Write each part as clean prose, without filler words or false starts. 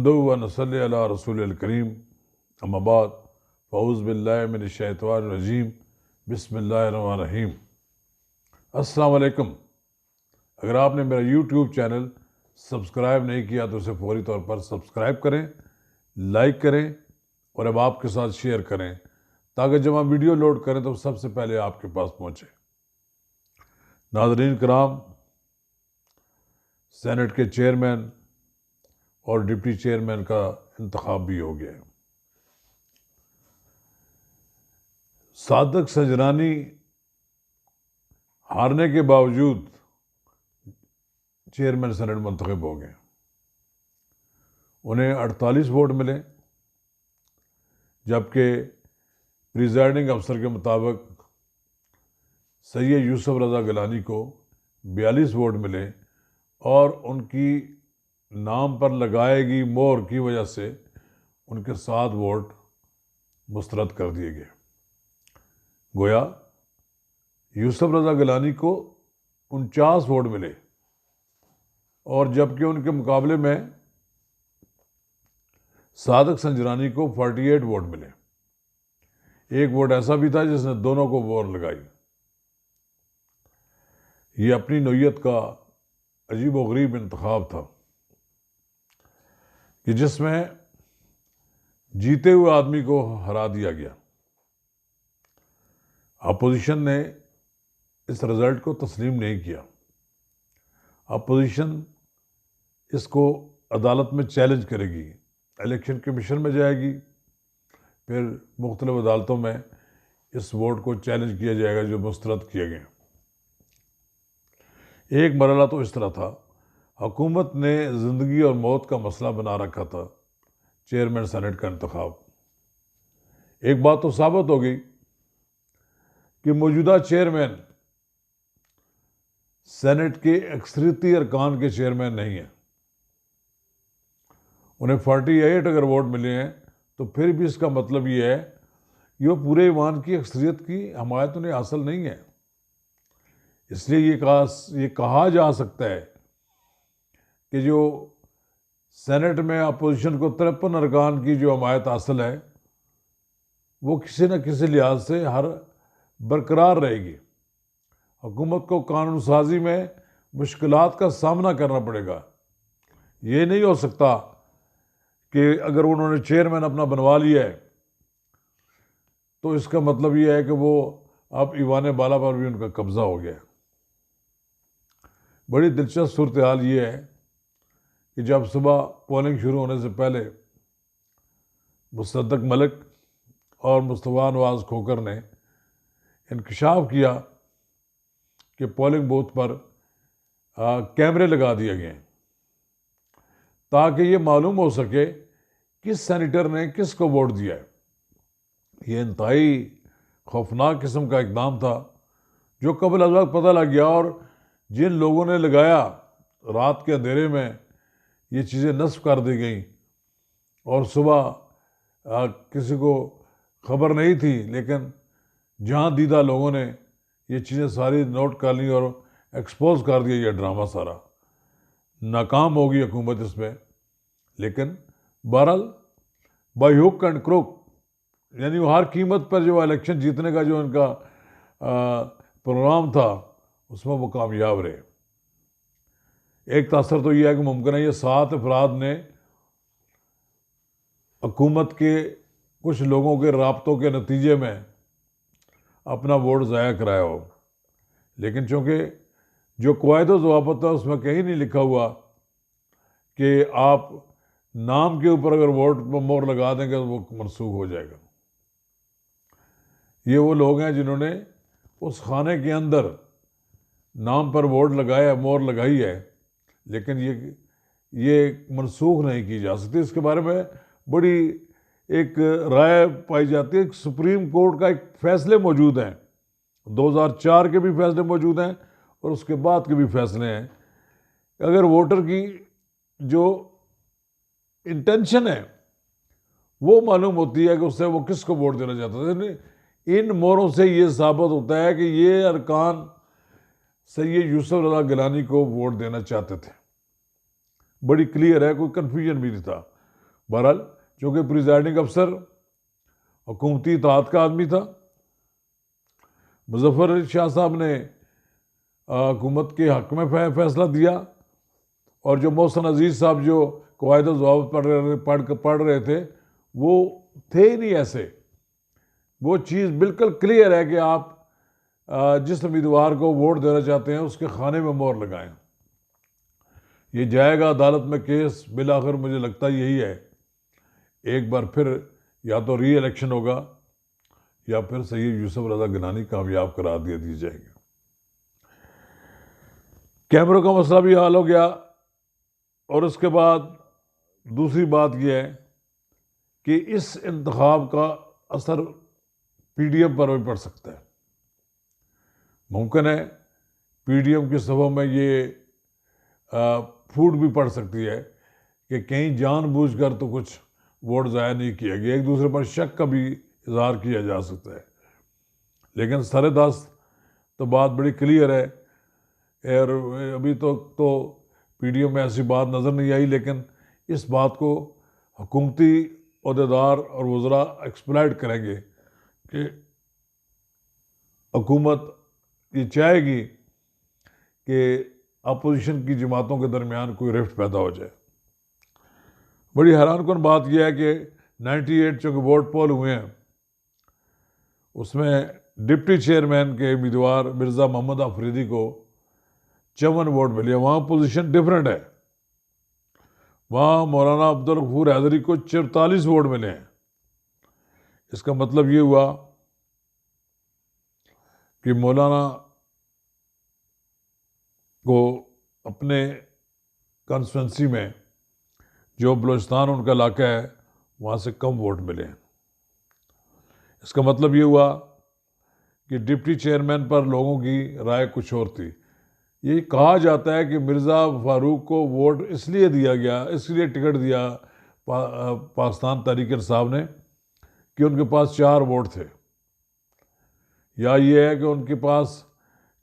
नहमदु व नसल्ली अला रसूलिल करीम अम्मा बाद फ़ऊज़ु बिल्लाहि मिनश शैतानिर रजीम बिस्मिल्लाहिर रहमानिर रहीम। अस्सलाम वालेकुम। अगर आपने मेरा यूट्यूब चैनल सब्सक्राइब नहीं किया तो उसे फौरी तौर पर सब्सक्राइब करें, लाइक करें और अब आपके साथ शेयर करें ताकि जब हम वीडियो लोड करें तो सबसे पहले आपके पास पहुँचे। नाज़रीन कराम, सेनेट के चेयरमैन और डिप्टी चेयरमैन का इंतखाब भी हो गया है। सादक सजरानी हारने के बावजूद चेयरमैन सेनेट मुंतखब हो गए। उन्हें 48 वोट मिले, जबकि प्रिजाइडिंग अफसर के मुताबिक सैयद यूसुफ रज़ा गिलानी को 42 वोट मिले और उनकी नाम पर लगाएगी मोहर की वजह से उनके 7 वोट मुस्तरद कर दिए गए। गोया यूसुफ रज़ा गिलानी को 49 वोट मिले और जबकि उनके मुकाबले में सादक संजरानी को 48 वोट मिले। एक वोट ऐसा भी था जिसने दोनों को मोहर लगाई। ये अपनी नौयत का अजीब व गरीब इंतखाब था कि जिसमें जीते हुए आदमी को हरा दिया गया। अपोजिशन ने इस रिज़ल्ट को तस्लीम नहीं किया। अपोजिशन इसको अदालत में चैलेंज करेगी, इलेक्शन कमीशन में जाएगी, फिर मुख्तलिफ अदालतों में इस वोट को चैलेंज किया जाएगा जो मुस्तरद किए गए। एक मरला तो इस तरह था, हुकूमत ने ज़िंदगी और मौत का मसला बना रखा था चेयरमैन सेनेट का इंतखाब। एक बात तो साबित हो गई कि मौजूदा चेयरमैन सेनेट के अक्सरियती अरकान के चेयरमैन नहीं हैं। उन्हें 48 अगर वोट मिले हैं तो फिर भी इसका मतलब ये है कि वो पूरे ईवान की अक्सरियत की हमायत उन्हें हासिल नहीं है। इसलिए ये कहा जा सकता है कि जो सेनेट में अपोजिशन को 53 अरकान की जो हमायत हासिल है वो किसी न किसी लिहाज से हर बरकरार रहेगी। हुकूमत को कानून साजी में मुश्किलात का सामना करना पड़ेगा। ये नहीं हो सकता कि अगर उन्होंने चेयरमैन अपना बनवा लिया है तो इसका मतलब ये है कि वो अब ईवान बाला पर भी उनका कब्जा हो गया। बड़ी दिलचस्प सूरत हाल ये है कि जब सुबह पोलिंग शुरू होने से पहले मुसद्दक मलिक और मुस्तफा नवाज खोखर ने इंकशाफ किया कि पोलिंग बूथ पर कैमरे लगा दिए गए ताकि ये मालूम हो सके किस सेनेटर ने किसको वोट दिया है। ये इंतहाई खौफनाक किस्म का इकदाम था जो कबल अज़ वक्त पता लग गया, और जिन लोगों ने लगाया रात के अंधेरे में ये चीज़ें नस्ब कर दी गई और सुबह किसी को खबर नहीं थी, लेकिन जहाँ दीदा लोगों ने ये चीज़ें सारी नोट कर ली और एक्सपोज कर दिया। ये ड्रामा सारा नाकाम होगी हुकूमत इसमें, लेकिन बहरहाल बाई हुक एंड क्रोक, यानी वो हर कीमत पर जो इलेक्शन जीतने का जो इनका प्रोग्राम था उसमें वो कामयाब रहे। एक तासर तो यह है कि मुमकिन है ये 7 अफराद ने हुकूमत के कुछ लोगों के राब्तों के नतीजे में अपना वोट ज़ाया कराया हो, लेकिन चूँकि जो क़वायद व ज़वाबित है उसमें कहीं नहीं लिखा हुआ कि आप नाम के ऊपर अगर वोट पर मोहर लगा देंगे तो वो मनसूख हो जाएगा। ये वो लोग हैं जिन्होंने उस खाने के अंदर नाम पर वोट लगाया, मोहर लगाई है, लेकिन ये मनसूख नहीं की जा सकती। इसके बारे में बड़ी एक राय पाई जाती है। सुप्रीम कोर्ट का एक फ़ैसले मौजूद हैं, 2004 के भी फैसले मौजूद हैं और उसके बाद के भी फैसले हैं। अगर वोटर की जो इंटेंशन है वो मालूम होती है कि उससे वो किसको वोट देना चाहता है, इन मोहरों से ये साबित होता है कि ये अरकान सैयद यूसुफ रज़ा गिलानी को वोट देना चाहते थे। बड़ी क्लियर है, कोई कन्फ्यूजन भी नहीं था। बहरहाल चूँकि प्रिजाइडिंग अफसर हुकूमती इत्तेहाद का आदमी था, मुजफ्फर अली शाह साहब ने हुकूमत के हक़ में फैसला दिया, और जो मोहसिन अजीज़ साहब जो कवायद ज़वाबित पढ़ रहे थे वो थे ही नहीं ऐसे। वो चीज़ बिल्कुल क्लियर है कि आप जिस उम्मीदवार को वोट देना चाहते हैं उसके खाने में मोहर लगाएं। ये जाएगा अदालत में केस, बिल आखिर मुझे लगता यही है, एक बार फिर या तो री इलेक्शन होगा या फिर सैयद यूसुफ रज़ा गिलानी कामयाब करार दे दिए जाएंगे। कैमरों का मसला भी हल हो गया। और उसके बाद दूसरी बात यह है कि इस इंतखाब का असर पीडीएम पर भी पड़ सकता है। मुमकिन है पीडीएम की सभा में ये फूट भी पड़ सकती है कि कहीं जानबूझकर तो कुछ वोट ज़ाया नहीं किया गया, एक दूसरे पर शक का भी इजहार किया जा सकता है। लेकिन सरेदस्त तो बात बड़ी क्लियर है, और अभी तो पीडीएम में ऐसी बात नज़र नहीं आई, लेकिन इस बात को हुकूमती ओहदेदार और वज़रा एक्सप्लॉइट करेंगे कि हुकूमत ये चाहेगी कि अपोजिशन की जमातों के दरमियान कोई रिफ्ट पैदा हो जाए। बड़ी हैरानकुन बात यह है कि 98 जो वोट पोल हुए हैं उसमें डिप्टी चेयरमैन के उम्मीदवार मिर्ज़ा मोहम्मद अफरीदी को 54 वोट मिले। वहाँ पोजीशन डिफरेंट है, वहाँ मौलाना अब्दुल गफूर हैदरी को 44 वोट मिले हैं। इसका मतलब ये हुआ कि मौलाना को अपने कॉन्स्टिट्यूंसी में जो बलूचिस्तान उनका इलाका है वहाँ से कम वोट मिले हैं। इसका मतलब ये हुआ कि डिप्टी चेयरमैन पर लोगों की राय कुछ और थी। ये कहा जाता है कि मिर्ज़ा फारूक को वोट इसलिए दिया गया, इसलिए टिकट दिया पाकिस्तान तहरीक इंसाफ ने कि उनके पास 4 वोट थे, या ये है कि उनके पास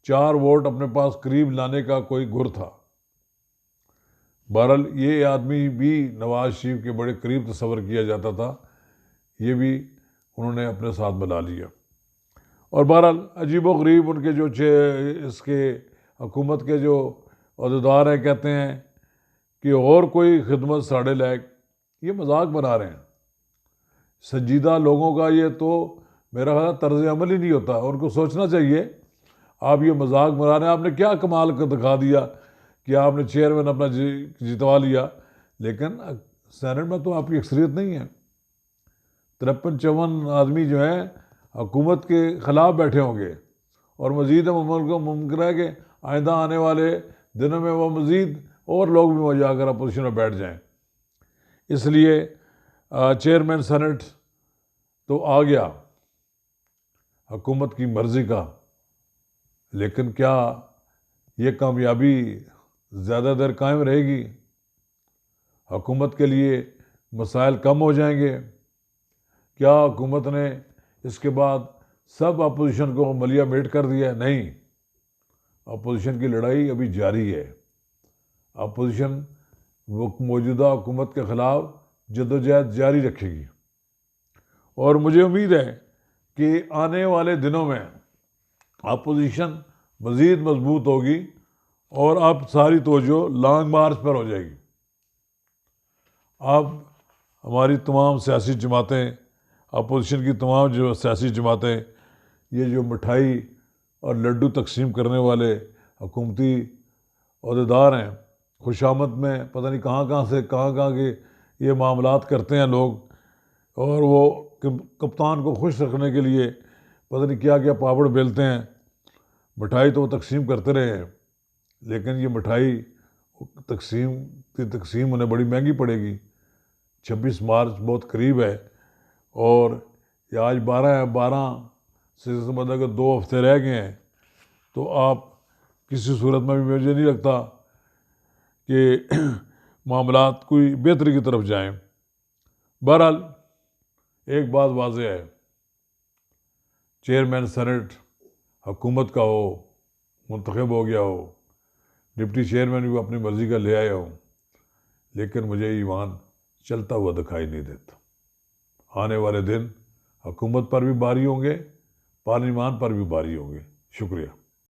4 वोट अपने पास करीब लाने का कोई गुर था। बहरहाल ये आदमी भी नवाज शरीफ के बड़े करीब तस्वर किया जाता था, ये भी उन्होंने अपने साथ मिला लिया। और बहरहाल अजीबो गरीब उनके जो इसके हुकूमत के जो अहदेदार हैं कहते हैं कि और कोई खिदमत साढ़े लायक, ये मजाक बना रहे हैं। संजीदा लोगों का ये तो मेरा ख्याल तर्ज अमल ही नहीं होता। उनको सोचना चाहिए आप ये मजाक बना रहे हैं। आपने क्या कमाल कर दिखा दिया कि आपने चेयरमैन अपना जितवा लिया, लेकिन सेनेट में तो आपकी अक्सरियत नहीं है। 53-54 आदमी जो हैं हुकूमत के ख़िलाफ़ बैठे होंगे, और मज़ीद मुमकिन है कि आइंदा आने वाले दिनों में वो मज़ीद और लोग भी वहाँ जाकर अपोजिशन में बैठ जाएं। इसलिए चेयरमैन सेनेट तो आ गया हुकूमत की मर्ज़ी का, लेकिन क्या ये कामयाबी ज़्यादा देर कायम रहेगी? हुकूमत के लिए मसाइल कम हो जाएंगे? क्या हुकूमत ने इसके बाद सब अपोजिशन को मलिया मेट कर दिया? नहीं, अपोजिशन की लड़ाई अभी जारी है। अपोजिशन मौजूदा हुकूमत के ख़िलाफ़ जदोजहद जारी रखेगी, और मुझे उम्मीद है कि आने वाले दिनों में अपोजिशन मज़ीद मजबूत होगी और अब सारी तवज्जो लॉन्ग मार्च पर हो जाएगी। अब हमारी तमाम सियासी जमातें, अपोजिशन की तमाम जो सियासी जमातें, ये जो मिठाई और लड्डू तकसीम करने वाले हुकूमती अहदेदार हैं, खुशामद में पता नहीं कहाँ कहाँ के ये मामलात करते हैं लोग, और वो कप्तान को खुश रखने के लिए पता नहीं क्या क्या पापड़ बेलते हैं। मिठाई तो वो तकसीम करते रहे हैं, लेकिन ये मिठाई तकसीम उन्हें बड़ी महंगी पड़ेगी। 26 मार्च बहुत करीब है, और ये आज 12 से मतलब अगर 2 हफ्ते रह गए हैं, तो आप किसी सूरत में भी मुझे नहीं लगता कि मामलात कोई बेहतरी की तरफ जाएं। बहरहाल एक बात वाज़ेह है, चेयरमैन सेनेट हुकूमत का हो, मुंतखब हो गया हो, डिप्टी चेयरमैन भी अपनी मर्ज़ी का ले आया हो, लेकिन मुझे ईमान चलता हुआ दिखाई नहीं देता। आने वाले दिन हुकूमत पर भी भारी होंगे, पार्लिमान पर भी भारी होंगे। शुक्रिया।